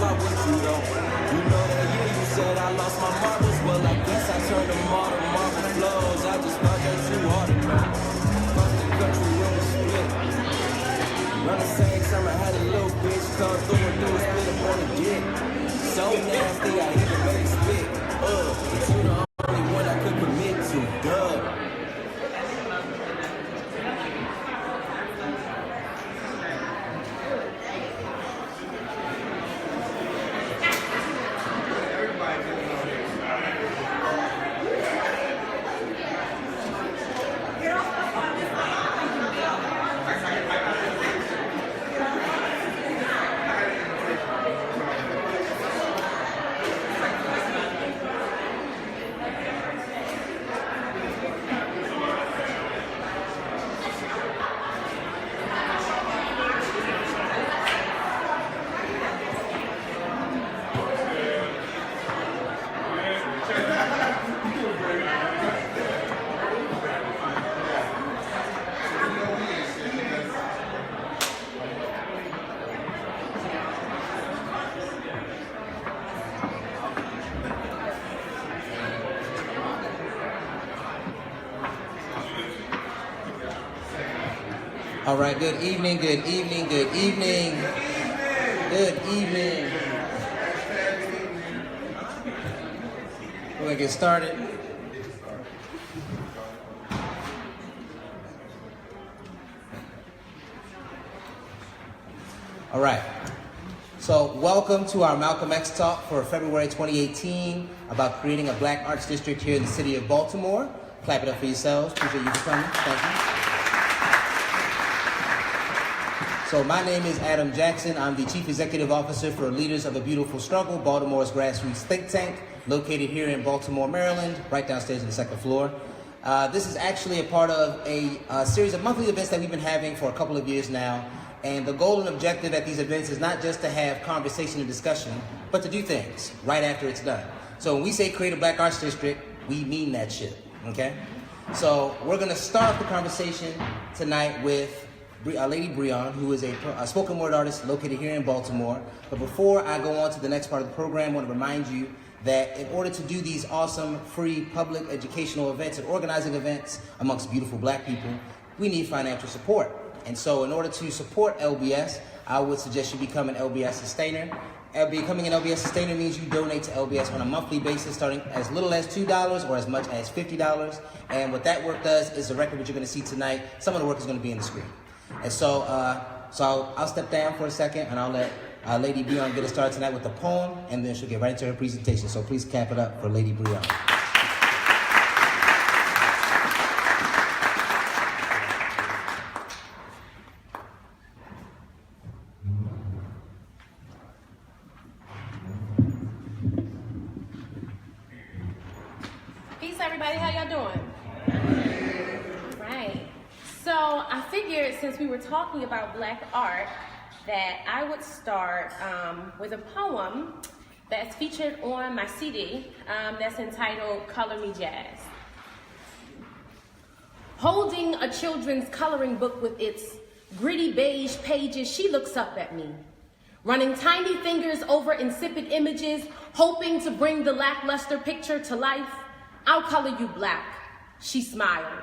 why would you though? You know that year you said I lost my marbles. Well, I guess I turned them all to marble flows. I just thought that too hard to know. Across the country on the split. Around the same time I had a little bitch come through and do a spit up on the dick. So nasty I even made it spit. But you the only one I could commit to, duh. All right, good evening, good evening, good evening, good evening. We're gonna get started. All right, so welcome to our Malcolm X talk for February 2018 about creating a black arts district here in the city of Baltimore. Clap it up for yourselves. Appreciate you for coming. Thank you. So my name is Adam Jackson. I'm the Chief Executive Officer for Leaders of a Beautiful Struggle, Baltimore's grassroots think tank, located here in Baltimore, Maryland, right downstairs on the second floor. This is actually a part of a series of monthly events that we've been having for a couple of years now. And the goal and objective at these events is not just to have conversation and discussion, but to do things right after it's done. So when we say create a black arts district, we mean that shit, okay? So we're gonna start the conversation tonight with Lady Brion, who is a spoken word artist located here in Baltimore. But before I go on to the next part of the program, I want to remind you that in order to do these awesome, free, public educational events and organizing events amongst beautiful black people, we need financial support. And so in order to support LBS, I would suggest you become an LBS sustainer. Becoming an LBS sustainer means you donate to LBS on a monthly basis, starting as little as $2 or as much as $50. And what that work does is the record that you're going to see tonight. Some of the work is going to be in the screen. And so, I'll step down for a second, and I'll let Lady Brion get us started tonight with a poem, and then she'll get right into her presentation. So please clap it up for Lady Brion. Peace, everybody. How y'all doing? So I figured since we were talking about black art that I would start with a poem that's featured on my CD that's entitled Color Me Jazz. Holding a children's coloring book with its gritty beige pages, she looks up at me, running tiny fingers over insipid images, hoping to bring the lackluster picture to life. I'll color you black, she smiled.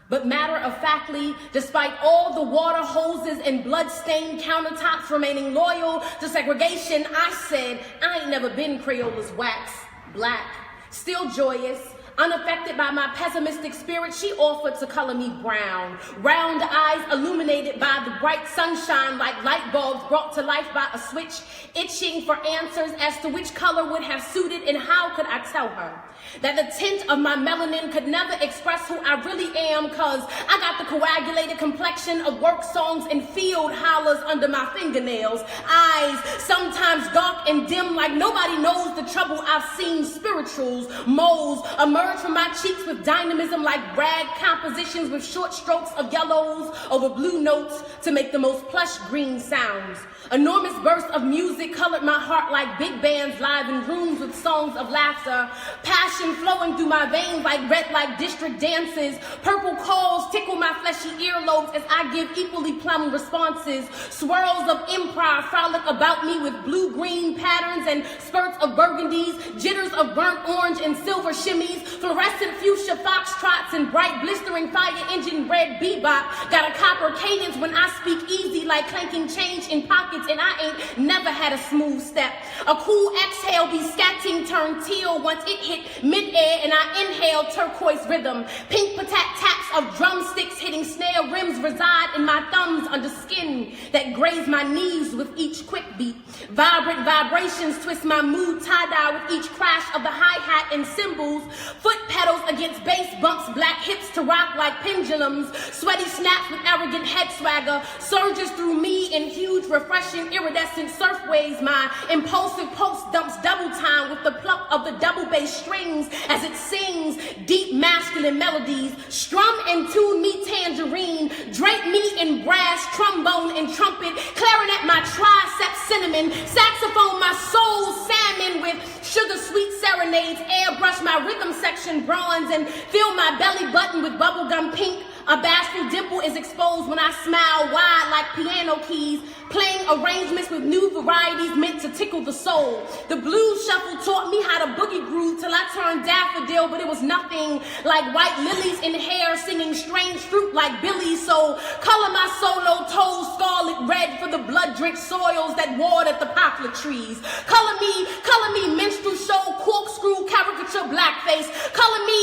But matter-of-factly, despite all the water hoses and blood-stained countertops remaining loyal to segregation, I said, I ain't never been Creola's wax, black. Still joyous, unaffected by my pessimistic spirit, she offered to color me brown. Round eyes illuminated by the bright sunshine like light bulbs brought to life by a switch, itching for answers as to which color would have suited and how could I tell her that the tint of my melanin could never express who I really am, cause I got the coagulated complexion of work songs and field hollers under my fingernails. Eyes sometimes dark and dim like nobody knows the trouble I've seen. Spirituals, moles emerge emerge from my cheeks with dynamism like rag compositions with short strokes of yellows over blue notes to make the most plush green sounds. Enormous bursts of music colored my heart like big bands live in rooms with songs of laughter. Passion flowing through my veins like red light district dances. Purple calls tickle my fleshy earlobes as I give equally plum responses. Swirls of improv frolic about me with blue-green patterns and spurts of burgundies, jitters of burnt orange and silver shimmies, fluorescent fuchsia foxtrots and bright blistering fire engine red bebop. Got a copper cadence when I speak easy like clanking change in pockets, and I ain't never had a smooth step. A cool exhale be scatting turned teal once it hit mid-air and I inhale turquoise rhythm. Pink patat taps of drumsticks hitting snare rims reside in my thumbs under skin that graze my knees with each quick beat. Vibrant vibrations twist my mood tie-dye with each crash of the hi-hat and cymbals. Foot pedals against bass bumps black hips to rock like pendulums. Sweaty snaps with arrogant head swagger surges through me in huge refreshing iridescent surf waves. My impulsive pulse dumps double time with the pluck of the double bass strings as it sings deep masculine melodies. Strum and tune me tangerine, drape me in brass, trombone and trumpet, clarinet my triceps cinnamon, saxophone my soul salmon with sugar sweet serenades, airbrush my rhythm section bronze and fill my belly button with bubblegum pink. A bashful dimple is exposed when I smile wide like piano keys, playing arrangements with new varieties meant to tickle the soul. The blues shuffle taught me how to boogie groove till I turned daffodil, but it was nothing like white lilies in hair singing strange fruit like Billy. So color my solo toes scarlet red for the blood-drenched soils that watered the poplar trees. Color me minstrel show corkscrew caricature blackface. Color me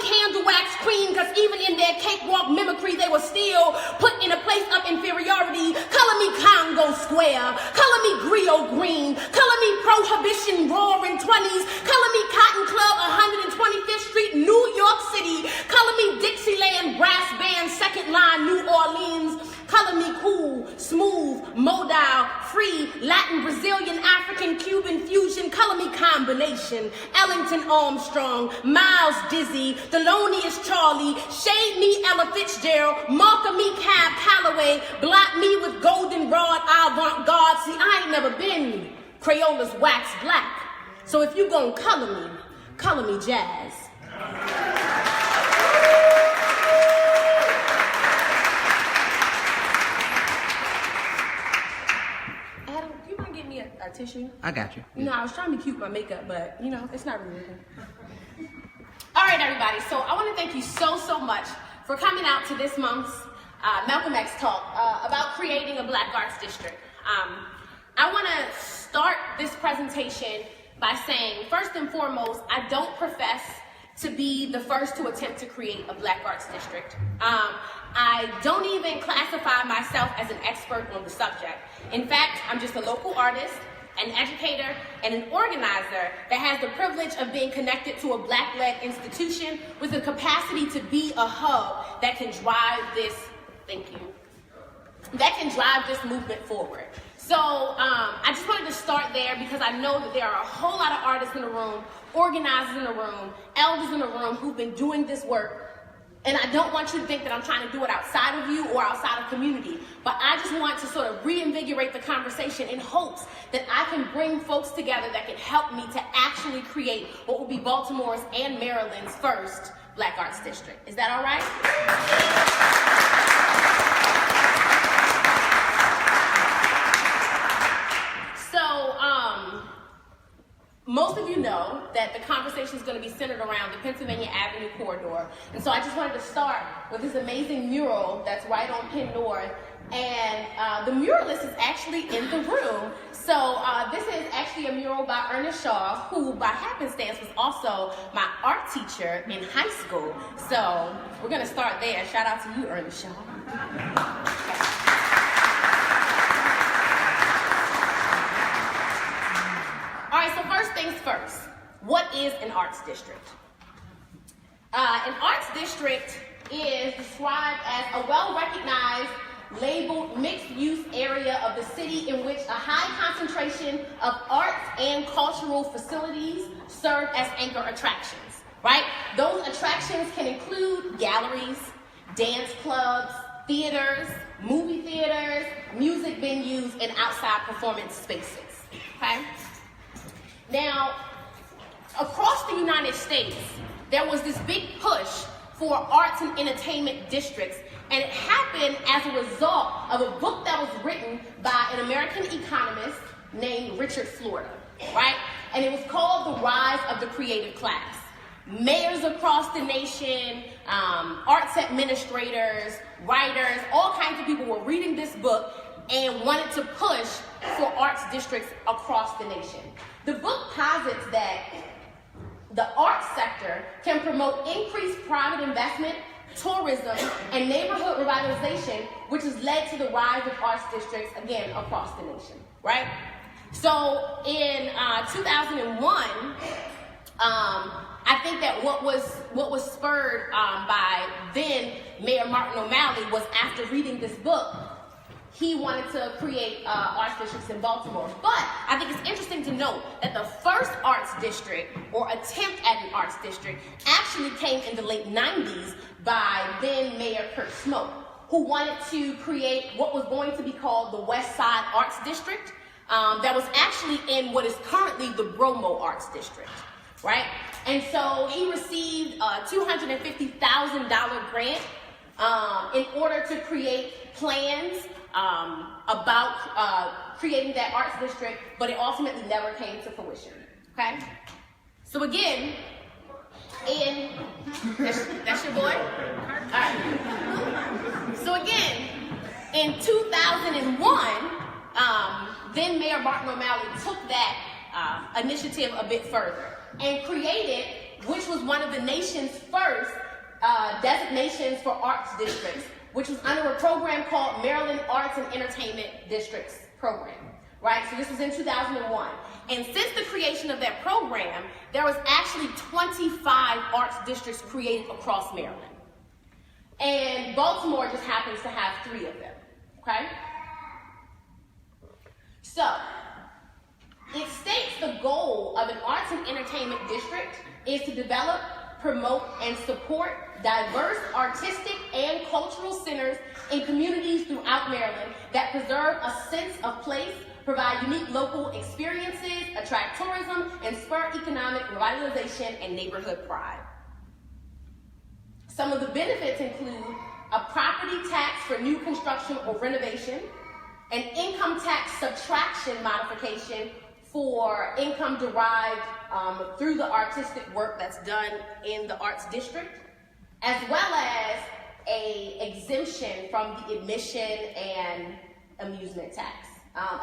candle wax queen, cause even in their cakewalk mimicry they were still put in a place of inferiority. Color me Congo Square, color me Griot Green, color me Prohibition Roaring 20s, color me Cotton Club 125th Street, New York City, color me Dixieland Brass Band, Second Line, New Orleans, color me cool, smooth, modal, free, Latin, Brazilian, African, Cuban fusion, color me combination, Ellington Armstrong, Miles Dizzy, Thelonious Charlie, shade me Ella Fitzgerald, marker me Cab Calloway, blot me with goldenrod avant-garde. See, I ain't never been Crayola's wax black. So if you gon' color me jazz. Adam, you wanna get me a tissue? I got you. You know, I was trying to be cute with my makeup, but you know, it's not really working. All right, everybody, so I want to thank you so much for coming out to this month's Malcolm X talk about creating a Black Arts District. I want to start this presentation by saying, first and foremost, I don't profess to be the first to attempt to create a Black Arts District. I don't even classify myself as an expert on the subject. In fact, I'm just a local artist, an educator, and an organizer that has the privilege of being connected to a Black-led institution with the capacity to be a hub that can drive this, that can drive this movement forward. So I just wanted to start there because I know that there are a whole lot of artists in the room, organizers in the room, elders in the room who've been doing this work. And I don't want you to think that I'm trying to do it outside of you or outside of community, but I just want to sort of reinvigorate the conversation in hopes that I can bring folks together that can help me to actually create what will be Baltimore's and Maryland's first Black Arts District. Is that all right? Most of you know that the conversation is going to be centered around the Pennsylvania Avenue corridor. And so I just wanted to start with this amazing mural that's right on Penn North. And the muralist is actually in the room. So this is actually a mural by Ernest Shaw, who by happenstance was also my art teacher in high school. So we're going to start there. Shout out to you, Ernest Shaw. Okay. All right, so first things first, what is an arts district? An arts district is described as a well-recognized, labeled mixed-use area of the city in which a high concentration of arts and cultural facilities serve as anchor attractions, right? Those attractions can include galleries, dance clubs, theaters, movie theaters, music venues, and outside performance spaces, okay? Now, across the United States, there was this big push for arts and entertainment districts, and it happened as a result of a book that was written by an American economist named Richard Florida, right? And it was called The Rise of the Creative Class. Mayors across the nation, arts administrators, writers, all kinds of people were reading this book and wanted to push for arts districts across the nation. The book posits that the arts sector can promote increased private investment, tourism, and neighborhood revitalization, which has led to the rise of arts districts, again, across the nation, right? So in 2001, I think that what was spurred by then Mayor Martin O'Malley was, after reading this book, he wanted to create arts districts in Baltimore. But I think it's interesting to note that the first arts district, or attempt at an arts district, actually came in the late 90s by then Mayor Kurt Smoke, who wanted to create what was going to be called the West Side Arts District, that was actually in what is currently the Bromo Arts District, right? And so he received a $250,000 grant in order to create plans about creating that arts district, but it ultimately never came to fruition, okay? So again, that's your boy? All right. So again, in 2001, then Mayor Martin O'Malley took that initiative a bit further and created, which was one of the nation's first designations for arts districts, which was under a program called Maryland Arts and Entertainment Districts Program, right? So this was in 2001. And since the creation of that program, there was actually 25 arts districts created across Maryland. And Baltimore just happens to have 3 of them, okay? So, it states the goal of an arts and entertainment district is to develop, promote, and support diverse artistic and cultural centers in communities throughout Maryland that preserve a sense of place, provide unique local experiences, attract tourism, and spur economic revitalization and neighborhood pride. Some of the benefits include a property tax for new construction or renovation, an income tax subtraction modification for income derived through the artistic work that's done in the arts district, as well as an exemption from the admission and amusement tax.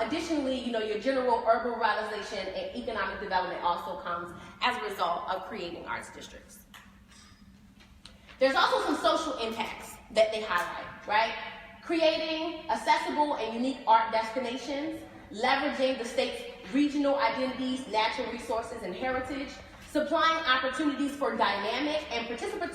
Additionally, your general urban revitalization and economic development also comes as a result of creating arts districts. There's also some social impacts that they highlight, right? Creating accessible and unique art destinations, leveraging the state's regional identities, natural resources, and heritage, supplying opportunities for dynamic and participatory